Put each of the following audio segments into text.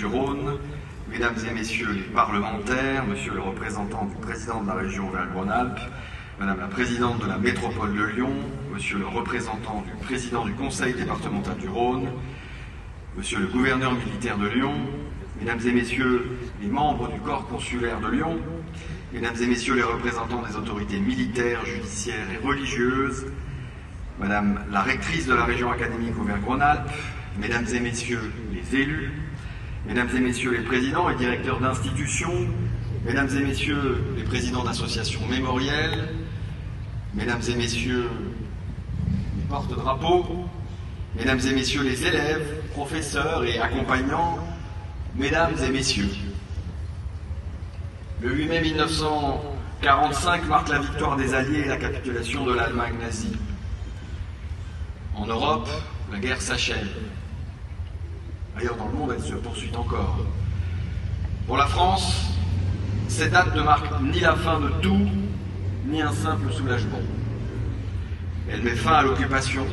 du Rhône, Mesdames et Messieurs les parlementaires, Monsieur le représentant du président de la région Auvergne-Rhône-Alpes, Madame la présidente de la métropole de Lyon, Monsieur le représentant du président du conseil départemental du Rhône, Monsieur le gouverneur militaire de Lyon, Mesdames et Messieurs les membres du corps consulaire de Lyon, Mesdames et Messieurs les représentants des autorités militaires, judiciaires et religieuses, Madame la rectrice de la région académique Auvergne-Rhône-Alpes, Mesdames et Messieurs les élus, Mesdames et Messieurs les présidents et directeurs d'institutions, Mesdames et Messieurs les présidents d'associations mémorielles, Mesdames et Messieurs les porte-drapeaux, Mesdames et Messieurs les élèves, professeurs et accompagnants, Mesdames et Messieurs. Le 8 mai 1945 marque la victoire des Alliés et la capitulation de l'Allemagne nazie. En Europe, la guerre s'achève. Ailleurs dans le monde, elle se poursuit encore. Pour la France, cette date ne marque ni la fin de tout, ni un simple soulagement. Elle met fin à l'occupation,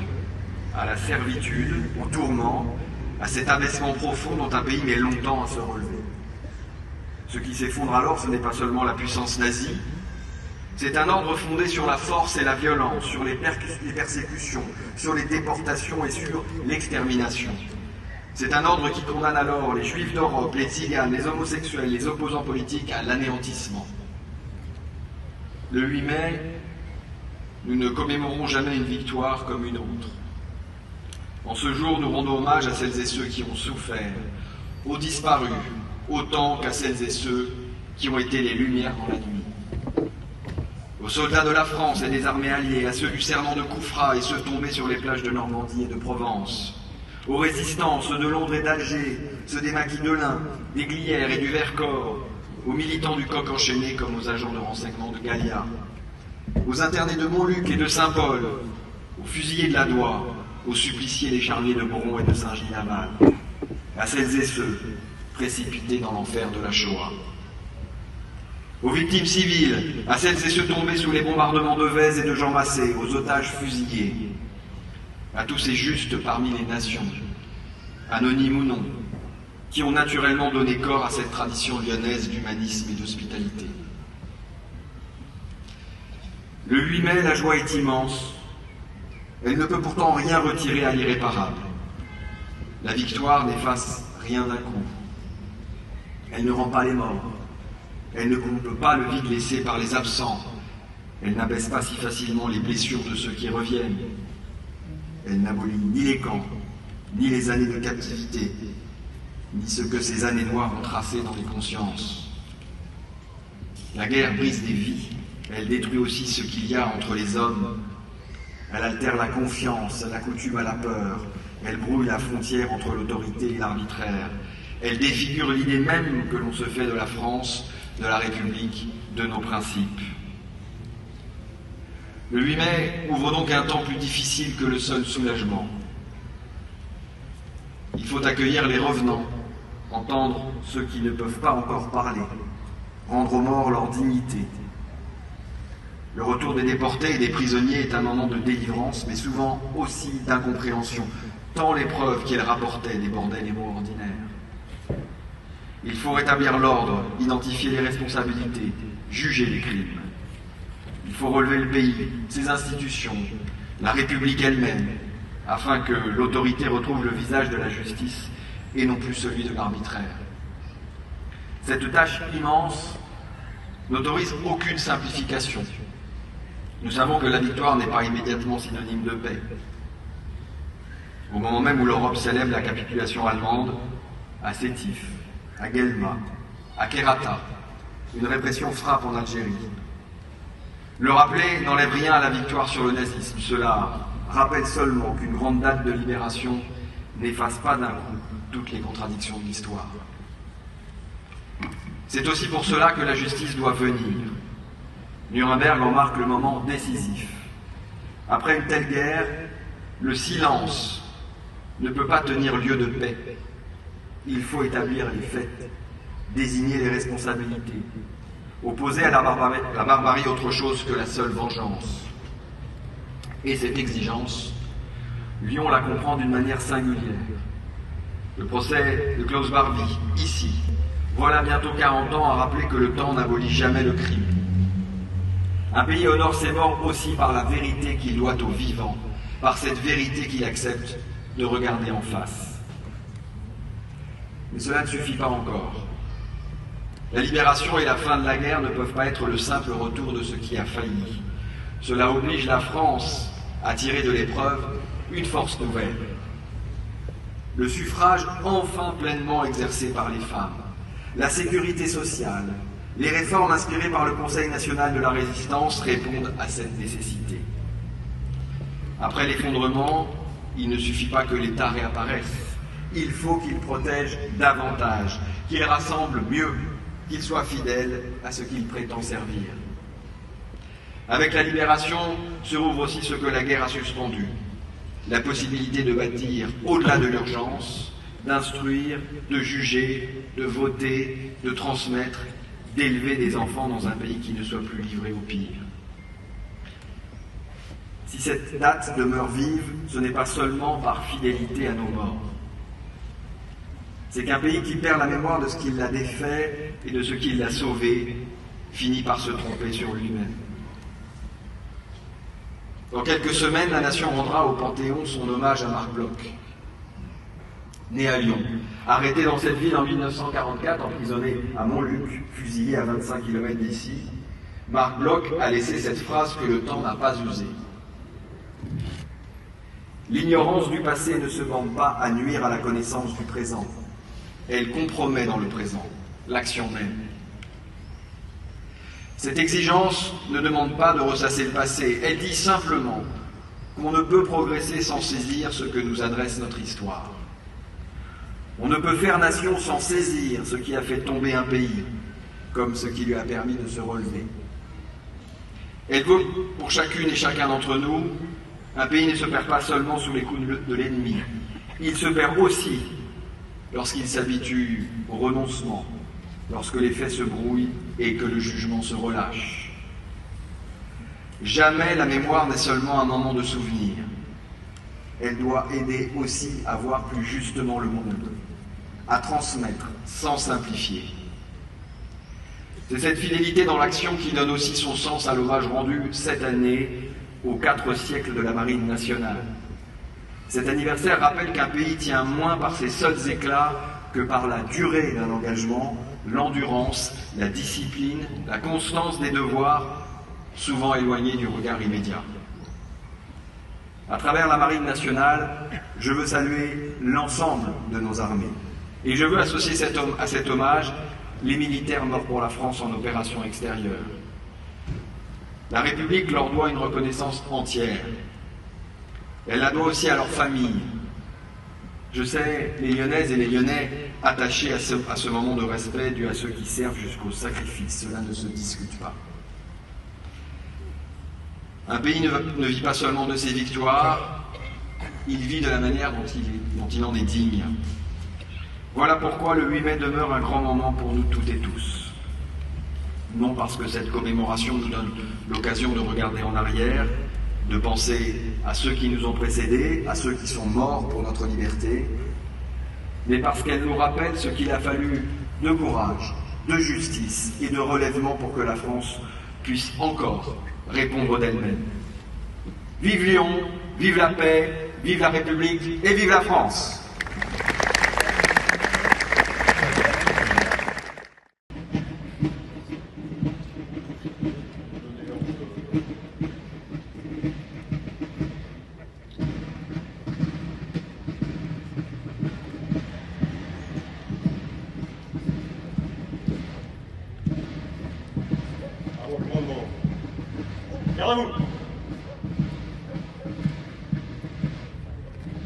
à la servitude, au tourment, à cet abaissement profond dont un pays met longtemps à se relever. Ce qui s'effondre alors, ce n'est pas seulement la puissance nazie, c'est un ordre fondé sur la force et la violence, sur les persécutions, sur les déportations et sur l'extermination. C'est un ordre qui condamne alors les Juifs d'Europe, les tziganes, les homosexuels, les opposants politiques à l'anéantissement. Le 8 mai, nous ne commémorons jamais une victoire comme une autre. En ce jour, nous rendons hommage à celles et ceux qui ont souffert, aux disparus, autant qu'à celles et ceux qui ont été les lumières dans la nuit. Aux soldats de la France et des armées alliées, à ceux du serment de Koufra et ceux tombés sur les plages de Normandie et de Provence, aux résistants, ceux de Londres et d'Alger, ceux des maquis de l'Ain, des Glières et du Vercors, aux militants du Coq Enchaîné comme aux agents de renseignement de Gallia, aux internés de Montluc et de Saint-Paul, aux fusillés de la Doua, aux suppliciés des charniers de Boron et de Saint-Gilles-Laval, à celles et ceux précipités dans l'enfer de la Shoah. Aux victimes civiles, à celles et ceux tombés sous les bombardements de Vèze et de Jean Massé, aux otages fusillés, à tous ces justes parmi les nations, anonymes ou non, qui ont naturellement donné corps à cette tradition lyonnaise d'humanisme et d'hospitalité. Le 8 mai, la joie est immense. Elle ne peut pourtant rien retirer à l'irréparable. La victoire n'efface rien d'un coup. Elle ne rend pas les morts. Elle ne coupe pas le vide laissé par les absents. Elle n'abaisse pas si facilement les blessures de ceux qui reviennent. Elle n'abolit ni les camps, ni les années de captivité, ni ce que ces années noires ont tracé dans les consciences. La guerre brise des vies. Elle détruit aussi ce qu'il y a entre les hommes. Elle altère la confiance, elle accoutume à la peur. Elle brouille la frontière entre l'autorité et l'arbitraire. Elle défigure l'idée même que l'on se fait de la France, de la République, de nos principes. Le 8 mai ouvre donc un temps plus difficile que le seul soulagement. Il faut accueillir les revenants, entendre ceux qui ne peuvent pas encore parler, rendre aux morts leur dignité. Le retour des déportés et des prisonniers est un moment de délivrance, mais souvent aussi d'incompréhension, tant l'épreuve qu'ils rapportaient débordait les mots ordinaires. Il faut rétablir l'ordre, identifier les responsabilités, juger les crimes. Il faut relever le pays, ses institutions, la République elle-même, afin que l'autorité retrouve le visage de la justice et non plus celui de l'arbitraire. Cette tâche immense n'autorise aucune simplification. Nous savons que la victoire n'est pas immédiatement synonyme de paix. Au moment même où l'Europe célèbre la capitulation allemande, à Sétif, à Guelma, à Kherrata, une répression frappe en Algérie. Le rappeler n'enlève rien à la victoire sur le nazisme. Cela rappelle seulement qu'une grande date de libération n'efface pas d'un coup toutes les contradictions de l'histoire. C'est aussi pour cela que la justice doit venir. Nuremberg en marque le moment décisif. Après une telle guerre, le silence ne peut pas tenir lieu de paix. Il faut établir les faits, désigner les responsabilités, opposer à la barbarie autre chose que la seule vengeance. Et cette exigence, Lyon la comprend d'une manière singulière. Le procès de Klaus Barbie, ici, voilà bientôt 40 ans, a rappelé que le temps n'abolit jamais le crime. Un pays honore ses morts aussi par la vérité qu'il doit aux vivants, par cette vérité qu'il accepte de regarder en face. Mais cela ne suffit pas encore. La libération et la fin de la guerre ne peuvent pas être le simple retour de ce qui a failli. Cela oblige la France à tirer de l'épreuve une force nouvelle. Le suffrage enfin pleinement exercé par les femmes, la sécurité sociale, les réformes inspirées par le Conseil national de la résistance répondent à cette nécessité. Après l'effondrement, il ne suffit pas que l'État réapparaisse. Il faut qu'il protège davantage, qu'il rassemble mieux, qu'il soit fidèle à ce qu'il prétend servir. Avec la libération se rouvre aussi ce que la guerre a suspendu, la possibilité de bâtir au-delà de l'urgence, d'instruire, de juger, de voter, de transmettre, d'élever des enfants dans un pays qui ne soit plus livré au pire. Si cette date demeure vive, ce n'est pas seulement par fidélité à nos morts. C'est qu'un pays qui perd la mémoire de ce qui l'a défait et de ce qui l'a sauvé finit par se tromper sur lui-même. Dans quelques semaines, la nation rendra au Panthéon son hommage à Marc Bloch. Né à Lyon, arrêté dans cette ville en 1944, emprisonné à Montluc, fusillé à 25 km d'ici, Marc Bloch a laissé cette phrase que le temps n'a pas usée. L'ignorance du passé ne se bande pas à nuire à la connaissance du présent. Elle compromet dans le présent l'action même. Cette exigence ne demande pas de ressasser le passé, elle dit simplement qu'on ne peut progresser sans saisir ce que nous adresse notre histoire. On ne peut faire nation sans saisir ce qui a fait tomber un pays, comme ce qui lui a permis de se relever. Elle vaut pour chacune et chacun d'entre nous. Un pays ne se perd pas seulement sous les coups de l'ennemi, il se perd aussi lorsqu'il s'habitue au renoncement, lorsque les faits se brouillent et que le jugement se relâche. Jamais la mémoire n'est seulement un moment de souvenir. Elle doit aider aussi à voir plus justement le monde, à transmettre sans simplifier. C'est cette fidélité dans l'action qui donne aussi son sens à l'hommage rendu cette année aux 4 siècles de la Marine nationale. Cet anniversaire rappelle qu'un pays tient moins par ses seuls éclats que par la durée d'un engagement, l'endurance, la discipline, la constance des devoirs, souvent éloignés du regard immédiat. À travers la Marine nationale, je veux saluer l'ensemble de nos armées. Et je veux associer à cet hommage les militaires morts pour la France en opération extérieure. La République leur doit une reconnaissance entière. Elle la doit aussi à leurs familles. Je sais les Lyonnaises et les Lyonnais attachés à ce moment de respect dû à ceux qui servent jusqu'au sacrifice. Cela ne se discute pas. Un pays ne vit pas seulement de ses victoires, il vit de la manière dont il en est digne. Voilà pourquoi le 8 mai demeure un grand moment pour nous toutes et tous. Non parce que cette commémoration nous donne l'occasion de regarder en arrière, de penser à ceux qui nous ont précédés, à ceux qui sont morts pour notre liberté, mais parce qu'elle nous rappelle ce qu'il a fallu de courage, de justice et de relèvement pour que la France puisse encore répondre d'elle-même. Vive Lyon, vive la paix, vive la République et vive la France! Garde à vous.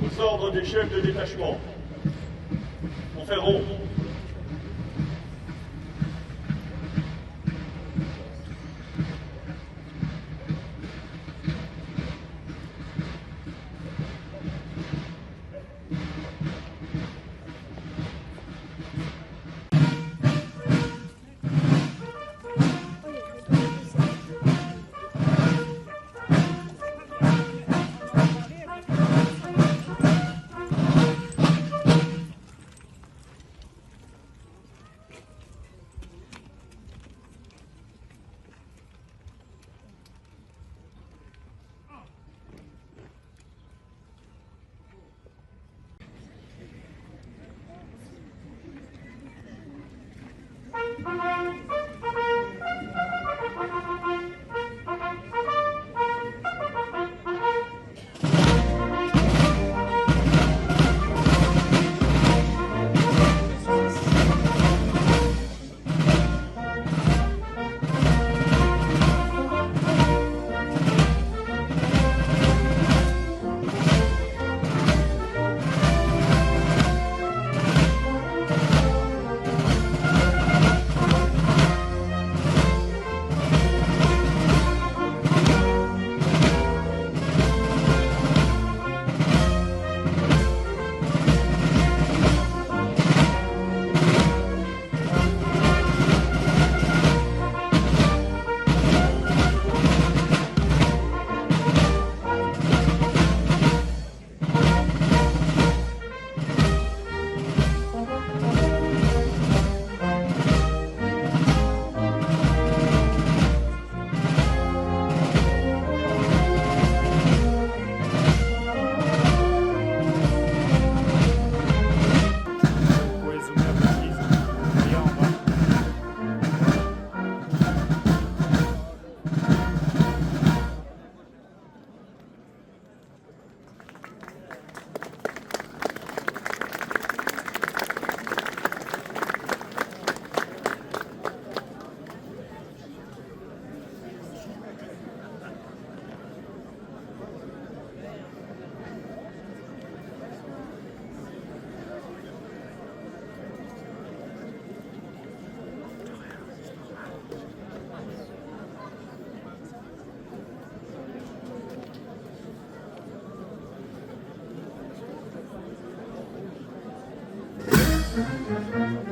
Aux ordres des chefs de détachement, on fait rond.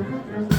Merci.